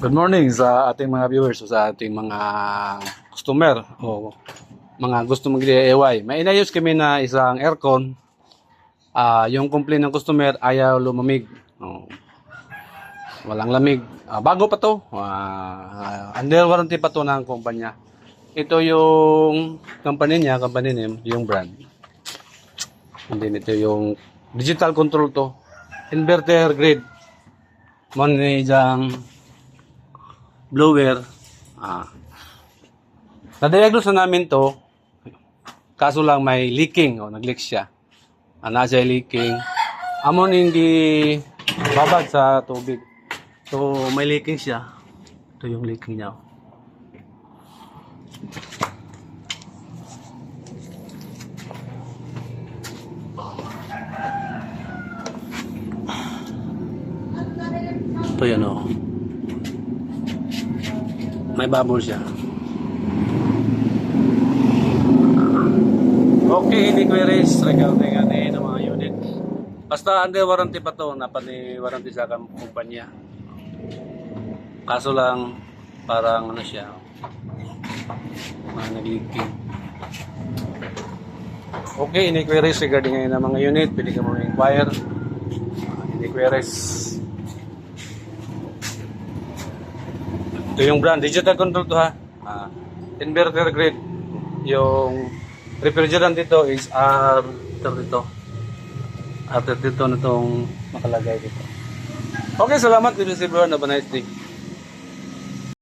Good morning sa ating mga viewers o sa ating mga customer o mga gusto mag-DIY. May inayos kami na isang aircon. Yung complaint ng customer, ayaw lumamig. Walang lamig. Bago pa to. Under warranty pa to ng kumpanya. Ito yung company niya, company name, yung brand. And then ito yung digital control to. Inverter grid. Monizang blower. Na-diagnose na namin to, kaso lang may leaking o nag-leak siya. Nasa leaking. Amon hindi babad sa tubig. So may leaking siya. Ito yung leaking niya. Ito yan o. May bubble siya. Okay, hindi queries regarding ng mga unit. Basta under warranty pa to, napani-warranty sa kumpanya. Kaso lang, parang ano siya, nag-leaking. Okay, hindi queries regarding ng mga unit, pwede ka mo inquire. Hindi queries. Ito yung brand, digital control to ha. Inverter grid. Yung refrigerant dito is R32. R32 na itong nakalagay dito. Okay, salamat. This is everyone. Have a nice day.